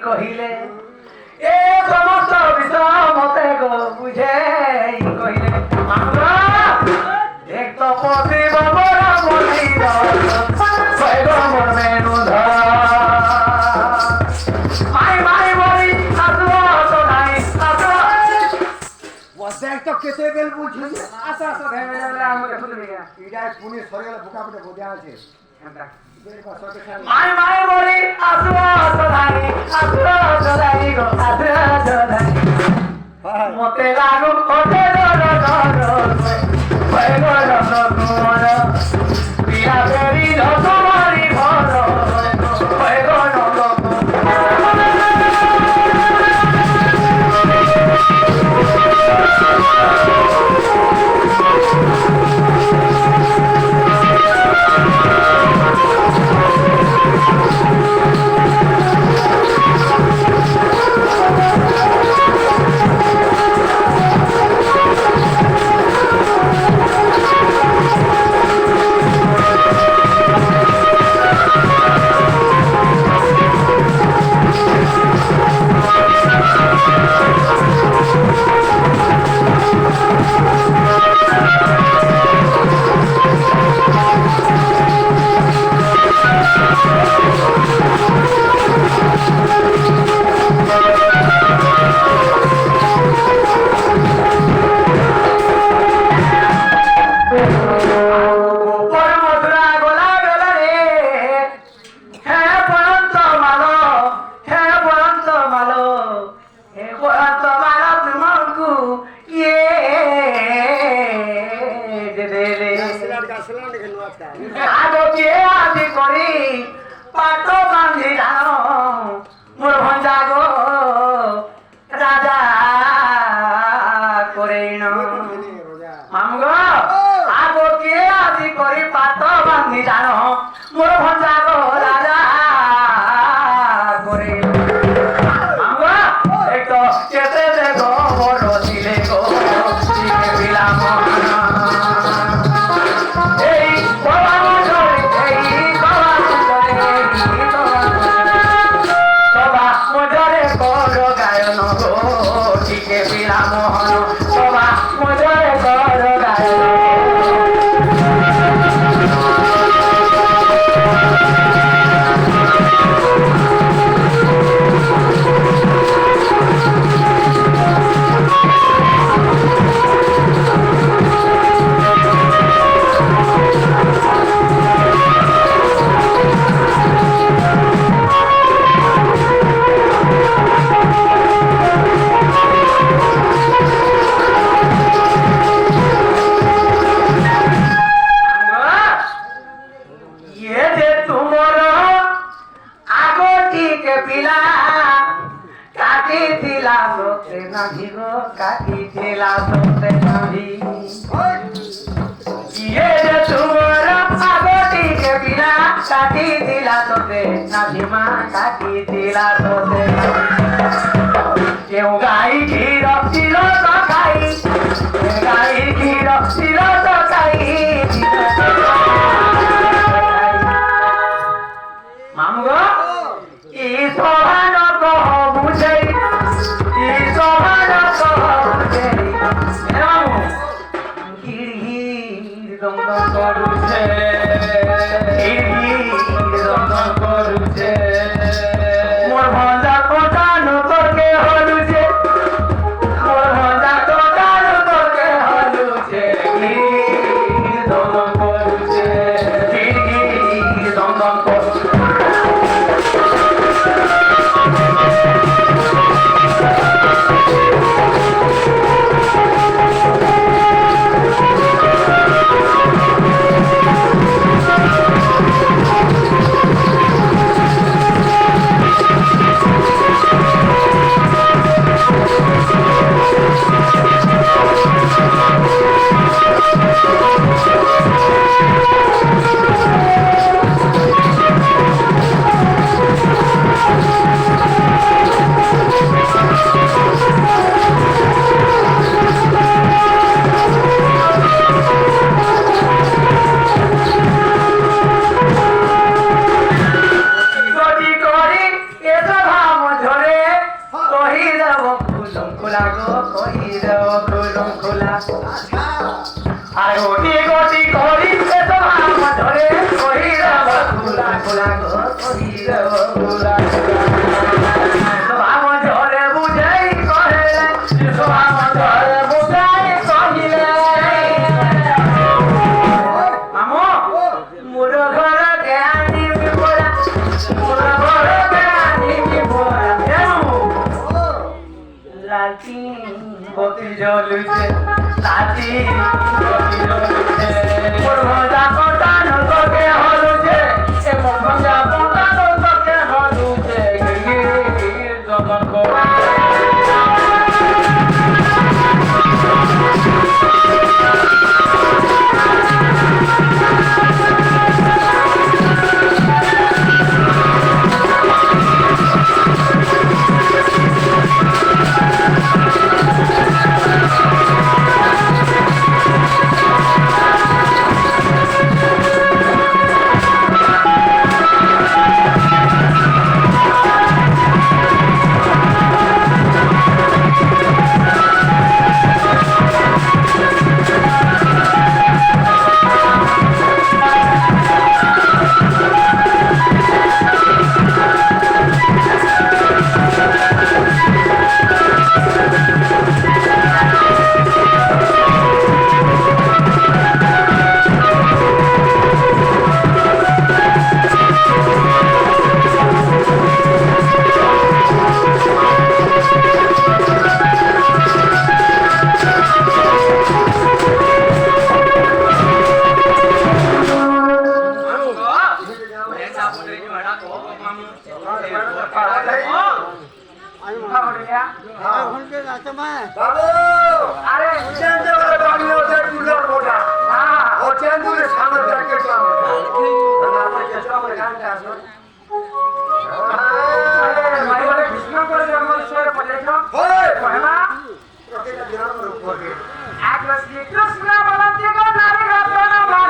কহিলে এ সমস্ত বিষয় মতে গো বুঝে কহিলে আমরা এক তো পতিব বড় মন্দির কইব মোর মেনু ধর মাই মাই বলি আসো আসো নাই আসো দেখ তো কেটে গেল বুঝলি আসো আসো ধরে ধরে আমাকে শুনবি না এটা পুনে সরে গেল বোকা পেটে বোঝা আছে মাই মাই বলি আসো আসো নাই আসো আসো নাই গো আসো আসো নাই মতে লাগু ওতে দর দর কইব রস কুমার পিয়া বেরি রস মারি ভর কইব রস কেউ গাই ঘির ছিল তো গাই গাই ঘির ছিল তো গাই মামুগো ই সভান কহ বুঝে ই সভান কহ বুঝে মামু ঘির ঘির দম দম করুছে ঘির ঘির দম দম করুছে মোর ভঞ্জা কোটা নতরকে হলুছে মোর ভঞ্জা কোটা নতরকে হলুছে ঘির দম দম করুছে ঘির ঘির দম দম করুছে গো কই দেও খুলুম খোলা আচ্ছা আর গতি গতি করিতে তোমার ধরে কই দেও খোলা খোলা গো কই দেও খোলা তোমার ধরে বুঝাই করে তোমার ধরে বুঝাই কহিলে মামু ও মোর ঘরে জ্ঞানী বিপরা মোর ঘরে জ্ঞানী বিপরা ও লাটি গতি জ্বলুছে লাটি গতি জ্বলুছে মোর ভজা কটা নতকে হলুছে এ মোর ভজা কটা নতকে হলুছে গির জগন করা এখন কে যাচ্ছে মা বাবু আরে চেঞ্জ করে বানি ওটা কুলার মোটা হ্যাঁ ও চেঞ্জ করে সামনে যাকে কাম আরে মাই বলে কৃষ্ণ করে জন্ম ঈশ্বরে পড়েছ ওই কহেমা রকেটা দিন আমার উপর এক শ্রী কৃষ্ণ বলতে গো নারী রত্ন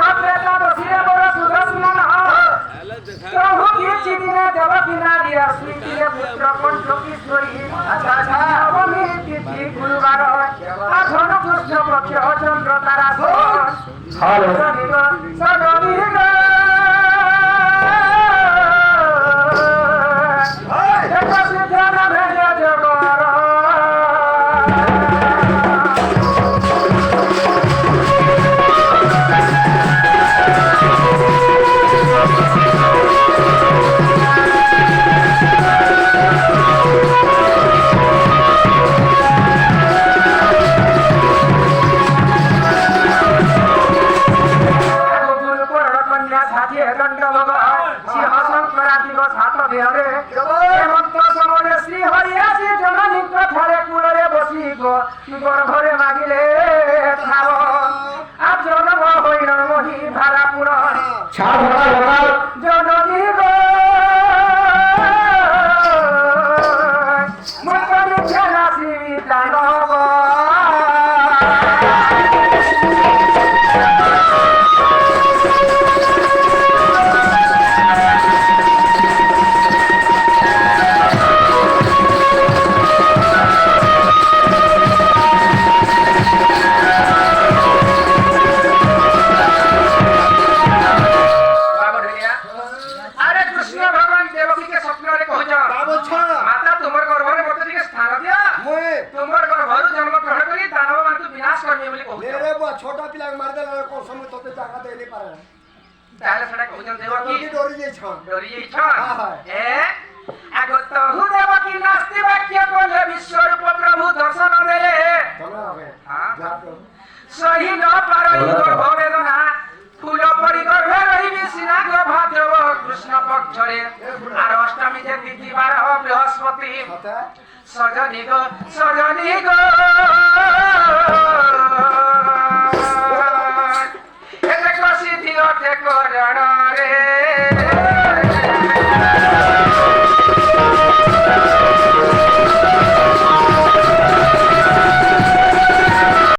ভারতে তো দশিরে বড় সুদর্শন প্রভু কিছু দিনে দেবকী নারী স্মৃতিরে পুত্র কণ্ঠ কিশোরী আচ্ছা আচ্ছা নবমী তিথি গুরুবার আধন কৃষ্ণ পক্ষ চন্দ্র তারা ঘরে মাগিলে খাব আর জন্ম হইল মহি ভাড়া পুরন জননী গো মুখনি খেলা সীমিতা নব আরে কৃষ্ণ ভগবান দেবকীকে স্বপ্ନରେ কহছ বাবু ছা মাতা তোমার গর্ভরে মতে টিকে স্থান দিয়া মই তোমার গর্ভରୁ জন্ମ গ্রহণ କରି ଦାନବ ମାନଙ୍କୁ ବିନାଶ କରିବେ ବୋଲି କହୁଛ मेरे बुआ छोटा पिला मार देला को समय तोते जागा दे नहीं पारे ତାହେଲେ ସେଟା କହୁଛନ୍ତି ଦେବକୀ तोती डोरी जे छ ଡରି ଯାଇଛ ହଁ, ହଁ। ଏ আগত হু দেবকী নাস্তি বাক্য কলে বিশ্বরূপ প্রভু দর্শন দেলে चलो आगे हाँ। जा तो সহি ন পারই গর্ভ বেদনা ফুল পরি গর্ভে রহিবি সিনা ভাদ্রব কৃষ্ণ পক্ষরে আর অষ্টমী যে তিথি বার বৃহস্পতি होता সজনী গো এতে কষি দিও ঠেকরণ রে